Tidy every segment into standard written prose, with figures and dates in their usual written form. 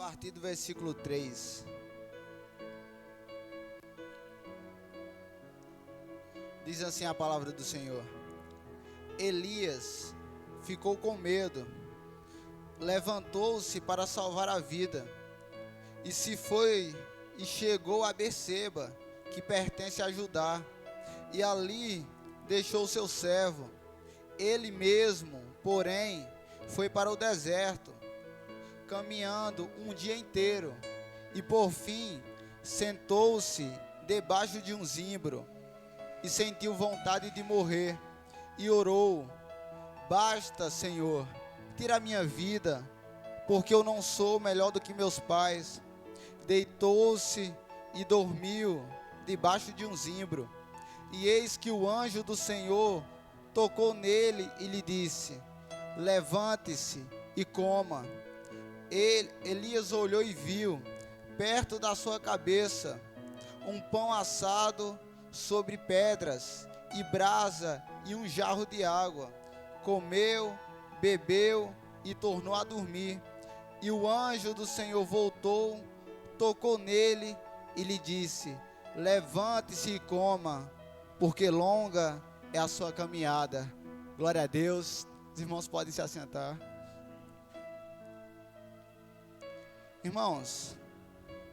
partir do versículo 3. Diz assim a palavra do Senhor: Elias ficou com medo, levantou-se para salvar a vida, e se foi e chegou a Berseba, que pertence a Judá, e ali deixou seu servo. Ele mesmo, porém, foi para o deserto, caminhando um dia inteiro, e por fim sentou-se debaixo de um zimbro, e sentiu vontade de morrer, e orou: basta, Senhor, tira a minha vida, porque eu não sou melhor do que meus pais. Deitou-se e dormiu debaixo de um zimbro, e eis que o anjo do Senhor tocou nele e lhe disse: levante-se e coma. Elias olhou e viu, perto da sua cabeça, um pão assado sobre pedras, e brasa e um jarro de água. Comeu, bebeu e tornou a dormir. E o anjo do Senhor voltou, tocou nele e lhe disse: levante-se e coma, porque longa é a sua caminhada. Glória a Deus. Os irmãos podem se assentar. Irmãos,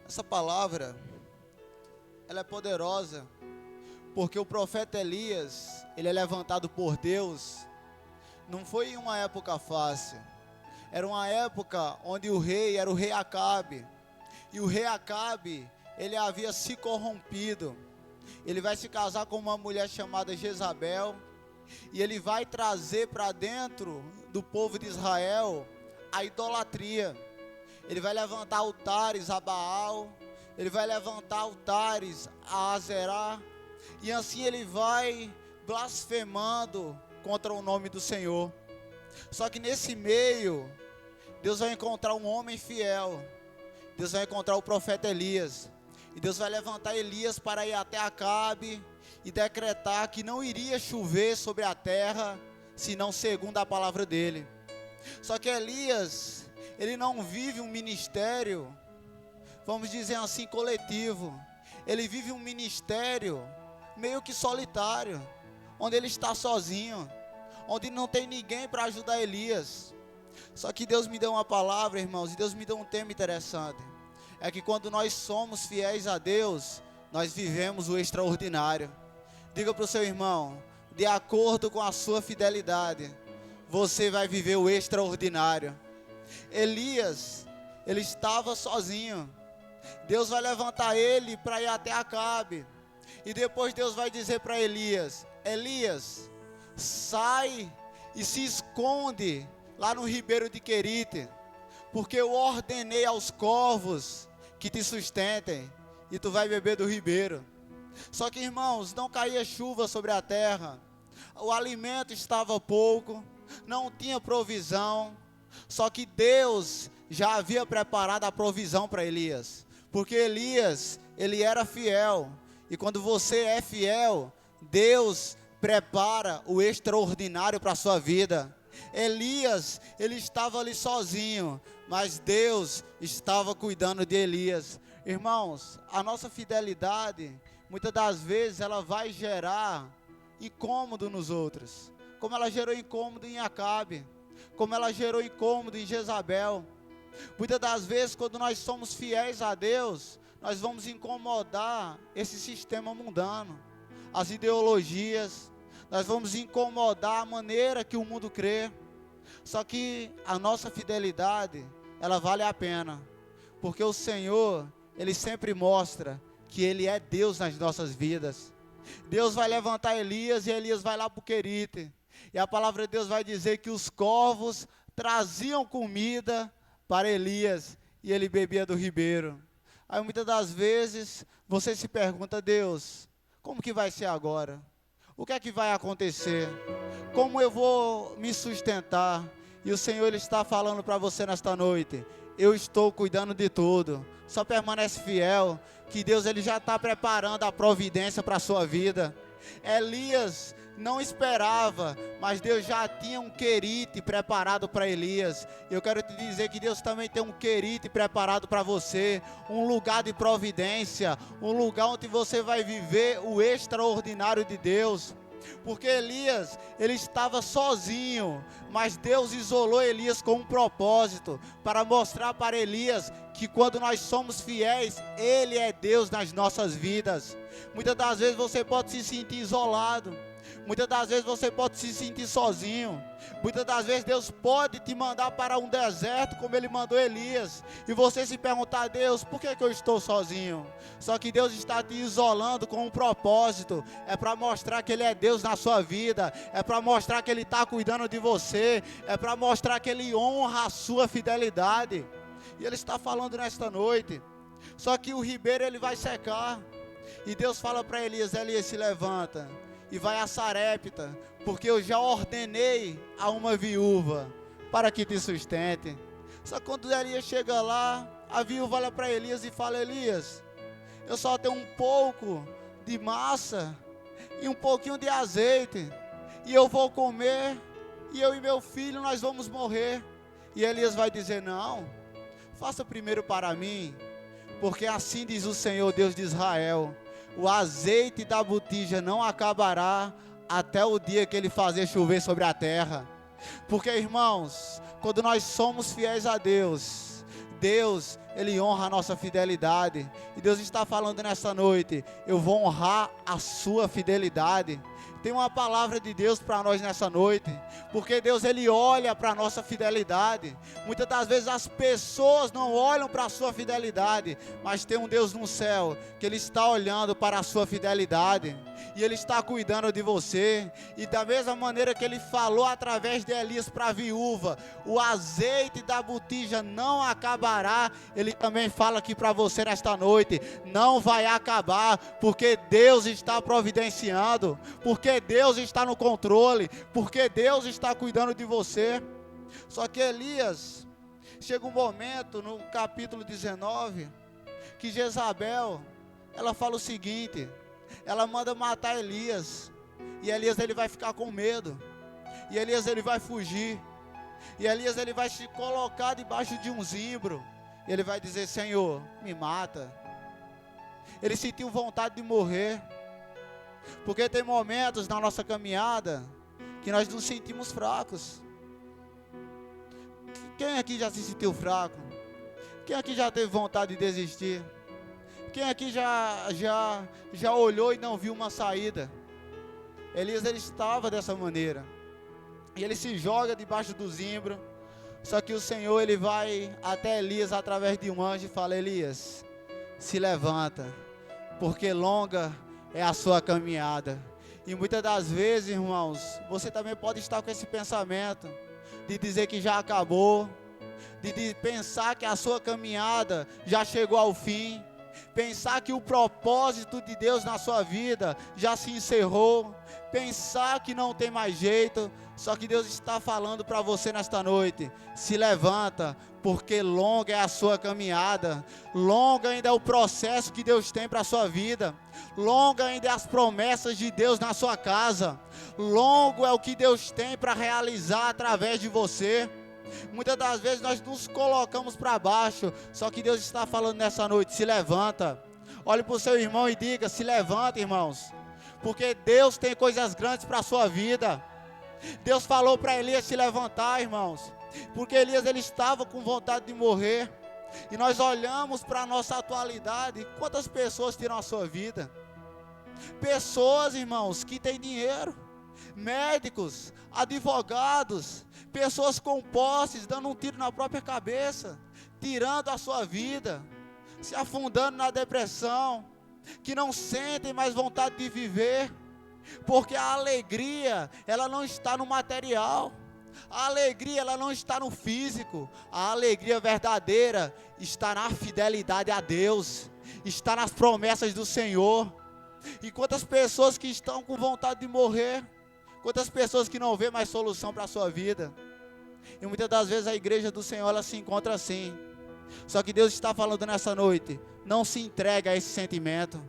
essa palavra, ela é poderosa, porque o profeta Elias, ele é levantado por Deus. Não foi em uma época fácil, era uma época onde o rei era o rei Acabe, e o rei Acabe, ele havia se corrompido. Ele vai se casar com uma mulher chamada Jezabel, e ele vai trazer para dentro do povo de Israel a idolatria. Ele vai levantar altares a Baal, ele vai levantar altares a Azerá, e assim ele vai blasfemando contra o nome do Senhor. Só que nesse meio, Deus vai encontrar um homem fiel. Deus vai encontrar o profeta Elias, e Deus vai levantar Elias para ir até Acabe e decretar que não iria chover sobre a terra, senão segundo a palavra dele. Só que Elias, ele não vive um ministério, vamos dizer assim, coletivo. Ele vive um ministério meio que solitário, onde ele está sozinho, onde não tem ninguém para ajudar Elias. Só que Deus me deu uma palavra, irmãos, e Deus me deu um tema interessante. É que quando nós somos fiéis a Deus, nós vivemos o extraordinário. Diga para o seu irmão: de acordo com a sua fidelidade, você vai viver o extraordinário. Elias, ele estava sozinho. Deus vai levantar ele para ir até Acabe, e depois Deus vai dizer para Elias: Elias, sai e se esconde lá no ribeiro de Querite, porque eu ordenei aos corvos que te sustentem, e tu vai beber do ribeiro. Só que, irmãos, não caía chuva sobre a terra, o alimento estava pouco, não tinha provisão. Só que Deus já havia preparado a provisão para Elias, porque Elias, ele era fiel, e quando você é fiel, Deus prepara o extraordinário para a sua vida. Elias, ele estava ali sozinho, mas Deus estava cuidando de Elias. Irmãos, a nossa fidelidade, muitas das vezes, ela vai gerar incômodo nos outros, como ela gerou incômodo em Acabe, como ela gerou incômodo em Jezabel. Muitas das vezes, quando nós somos fiéis a Deus, nós vamos incomodar esse sistema mundano, as ideologias, nós vamos incomodar a maneira que o mundo crê. Só que a nossa fidelidade, ela vale a pena, porque o Senhor, Ele sempre mostra que Ele é Deus nas nossas vidas. Deus vai levantar Elias, e Elias vai lá para o Querite, e a palavra de Deus vai dizer que os corvos traziam comida para Elias, e ele bebia do ribeiro. Aí muitas das vezes você se pergunta: Deus, como que vai ser agora? O que é que vai acontecer? Como eu vou me sustentar? E o Senhor, Ele está falando para você nesta noite: eu estou cuidando de tudo. Só permanece fiel, que Deus, Ele já está preparando a providência para a sua vida. Elias não esperava, mas Deus já tinha um querite preparado para Elias. Eu quero te dizer que Deus também tem um querite preparado para você, um lugar de providência, um lugar onde você vai viver o extraordinário de Deus. Porque Elias, ele estava sozinho, mas Deus isolou Elias com um propósito, para mostrar para Elias que quando nós somos fiéis, Ele é Deus nas nossas vidas. Muitas das vezes você pode se sentir isolado, muitas das vezes você pode se sentir sozinho, muitas das vezes Deus pode te mandar para um deserto, como Ele mandou Elias, e você se perguntar: Deus, por que eu estou sozinho? Só que Deus está te isolando com um propósito, é para mostrar que Ele é Deus na sua vida, é para mostrar que Ele está cuidando de você, é para mostrar que Ele honra a sua fidelidade. E Ele está falando nesta noite. Só que o ribeiro ele vai secar, e Deus fala para Elias: Elias, se levanta e vai a Sarepta, porque eu já ordenei a uma viúva para que te sustente. Só que quando Elias chega lá, a viúva olha para Elias e fala: Elias, eu só tenho um pouco de massa e um pouquinho de azeite, e eu vou comer, e eu e meu filho nós vamos morrer. E Elias vai dizer: não, faça primeiro para mim, porque assim diz o Senhor Deus de Israel: o azeite da botija não acabará até o dia que Ele fazer chover sobre a terra. Porque, irmãos, quando nós somos fiéis a Deus, Deus, Ele honra a nossa fidelidade. E Deus está falando nessa noite: eu vou honrar a sua fidelidade. Tem uma palavra de Deus para nós nessa noite, porque Deus ele olha para a nossa fidelidade. Muitas das vezes as pessoas não olham para a sua fidelidade, mas tem um Deus no céu que Ele está olhando para a sua fidelidade, e Ele está cuidando de você. E da mesma maneira que Ele falou através de Elias para a viúva: o azeite da botija não acabará, Ele também fala aqui para você nesta noite: não vai acabar, porque Deus está providenciando, porque Deus está no controle, porque Deus está cuidando de você. Só que Elias, chega um momento no capítulo 19, que Jezabel, ela fala o seguinte: ela manda matar Elias, e Elias ele vai ficar com medo, e Elias ele vai fugir, e Elias ele vai se colocar debaixo de um zimbro, e ele vai dizer: Senhor, me mata. Ele sentiu vontade de morrer, porque tem momentos na nossa caminhada que nós nos sentimos fracos. Quem aqui já se sentiu fraco? Quem aqui já teve vontade de desistir? Quem aqui já olhou e não viu uma saída? Elias ele estava dessa maneira, e ele se joga debaixo do zimbro. Só que o Senhor ele vai até Elias através de um anjo e fala: Elias, se levanta, porque longa é a sua caminhada. E muitas das vezes, irmãos, você também pode estar com esse pensamento de dizer que já acabou, de pensar que a sua caminhada já chegou ao fim, pensar que o propósito de Deus na sua vida já se encerrou, pensar que não tem mais jeito. Só que Deus está falando para você nesta noite: se levanta, porque longa é a sua caminhada, longa ainda é o processo que Deus tem para a sua vida, longa ainda é as promessas de Deus na sua casa, longo é o que Deus tem para realizar através de você. Muitas das vezes nós nos colocamos para baixo, só que Deus está falando nessa noite: se levanta. Olhe para o seu irmão e diga: se levanta, irmãos, porque Deus tem coisas grandes para a sua vida. Deus falou para Elias se levantar, irmãos, porque Elias ele estava com vontade de morrer. E nós olhamos para a nossa atualidade: quantas pessoas tiram a sua vida? Pessoas, irmãos, que têm dinheiro, médicos, advogados, pessoas com posses, dando um tiro na própria cabeça, tirando a sua vida, se afundando na depressão, que não sentem mais vontade de viver, porque a alegria, ela não está no material, a alegria, ela não está no físico, a alegria verdadeira está na fidelidade a Deus, está nas promessas do Senhor. E quantas pessoas que estão com vontade de morrer, quantas pessoas que não vê mais solução para a sua vida. E muitas das vezes a igreja do Senhor ela se encontra assim. Só que Deus está falando nessa noite: não se entregue a esse sentimento,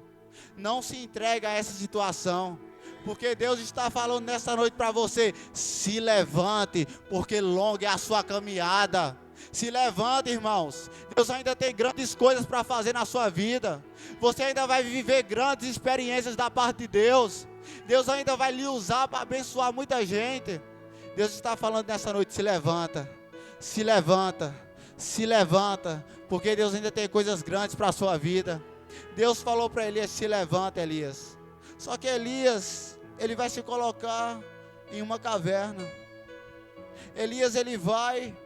não se entregue a essa situação, Porque Deus está falando nessa noite para você, se levante, porque longa é a sua caminhada. Se levante, irmãos. Deus ainda tem grandes coisas para fazer na sua vida. Você ainda vai viver grandes experiências da parte de Deus. Deus ainda vai lhe usar para abençoar muita gente. Deus está falando nessa noite, se levanta. Se levanta. Se levanta. Porque Deus ainda tem coisas grandes para a sua vida. Deus falou para Elias, se levanta, Elias. Só que Elias, ele vai se colocar em uma caverna. Elias, ele vai,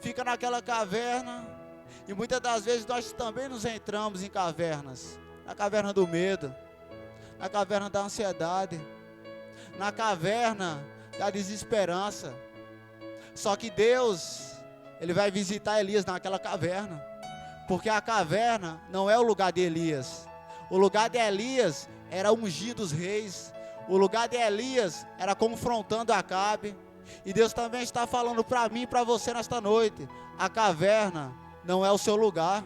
fica naquela caverna. E muitas das vezes nós também nos entramos em cavernas. Na caverna do medo, na caverna da ansiedade, na caverna da desesperança. Só que Deus, ele vai visitar Elias naquela caverna. Porque a caverna não é o lugar de Elias. O lugar de Elias era ungir dos reis. O lugar de Elias era confrontando Acabe. E Deus também está falando para mim e para você nesta noite. A caverna não é o seu lugar.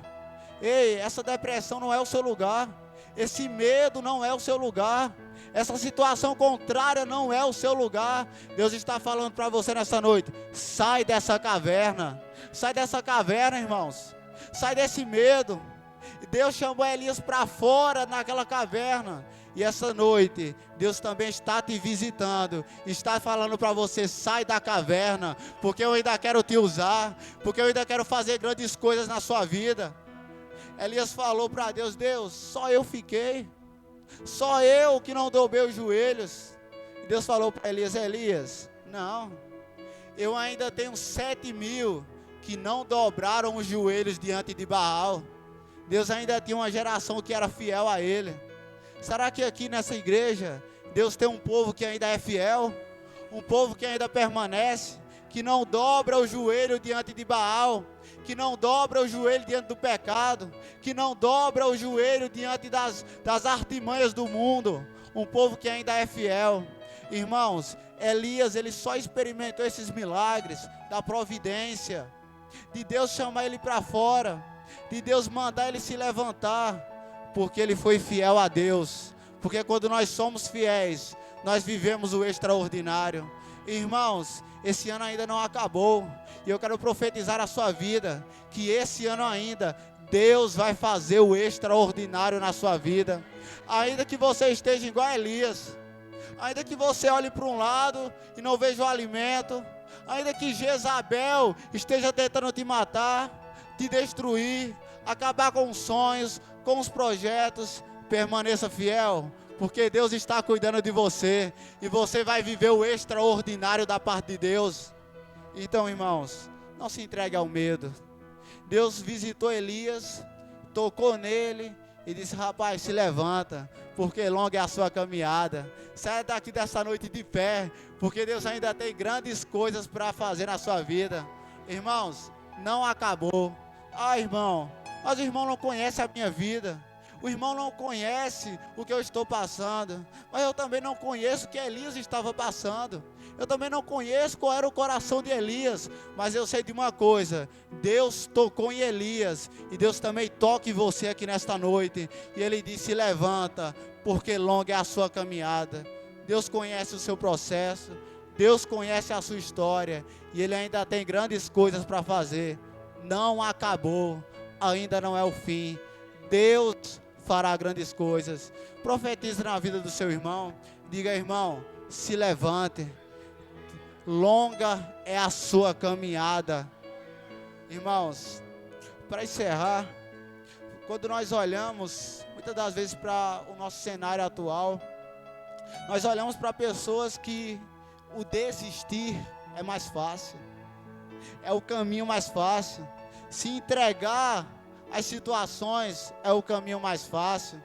Ei, essa depressão não é o seu lugar. Esse medo não é o seu lugar. Essa situação contrária não é o seu lugar. Deus está falando para você nesta noite. Sai dessa caverna. Sai dessa caverna, irmãos. Sai desse medo. Deus chamou Elias para fora naquela caverna. E essa noite, Deus também está te visitando. Está falando para você, sai da caverna. Porque eu ainda quero te usar. Porque eu ainda quero fazer grandes coisas na sua vida. Elias falou para Deus, Deus, só eu fiquei. Só eu que não dobrei os joelhos. E Deus falou para Elias, Elias, não. Eu ainda tenho 7.000 que não dobraram os joelhos diante de Baal. Deus ainda tinha uma geração que era fiel a Ele. Será que aqui nessa igreja, Deus tem um povo que ainda é fiel? Um povo que ainda permanece? Que não dobra o joelho diante de Baal? Que não dobra o joelho diante do pecado? Que não dobra o joelho diante das artimanhas do mundo? Um povo que ainda é fiel. Irmãos, Elias, ele só experimentou esses milagres da providência, de Deus chamar ele para fora, de Deus mandar ele se levantar, porque ele foi fiel a Deus. Porque quando nós somos fiéis, nós vivemos o extraordinário. Irmãos, esse ano ainda não acabou, e eu quero profetizar a sua vida, que esse ano ainda, Deus vai fazer o extraordinário na sua vida. Ainda que você esteja igual a Elias, ainda que você olhe para um lado e não veja o alimento, ainda que Jezabel esteja tentando te matar, te destruir, acabar com os sonhos, com os projetos, permaneça fiel, porque Deus está cuidando de você, e você vai viver o extraordinário da parte de Deus. Então, irmãos, não se entregue ao medo. Deus visitou Elias, tocou nele e disse, rapaz, se levanta, porque longa é a sua caminhada. Saia daqui dessa noite de pé, porque Deus ainda tem grandes coisas para fazer na sua vida. Irmãos, não acabou. Irmão, mas o irmão não conhece a minha vida. O irmão não conhece o que eu estou passando. Mas eu também não conheço o que Elias estava passando. Eu também não conheço qual era o coração de Elias. Mas eu sei de uma coisa. Deus tocou em Elias. E Deus também toca em você aqui nesta noite. E Ele disse, levanta, porque longa é a sua caminhada. Deus conhece o seu processo. Deus conhece a sua história. E Ele ainda tem grandes coisas para fazer. Não acabou. Ainda não é o fim. Deus fará grandes coisas. Profetize na vida do seu irmão. Diga, irmão, se levante. Longa é a sua caminhada. Irmãos, para encerrar, quando nós olhamos, muitas das vezes, para o nosso cenário atual, nós olhamos para pessoas que o desistir é mais fácil. É o caminho mais fácil. Se entregar às situações é o caminho mais fácil.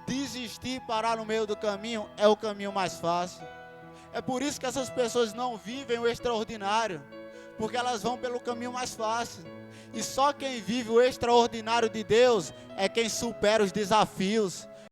Desistir, parar no meio do caminho é o caminho mais fácil. É por isso que essas pessoas não vivem o extraordinário, porque elas vão pelo caminho mais fácil. E só quem vive o extraordinário de Deus é quem supera os desafios,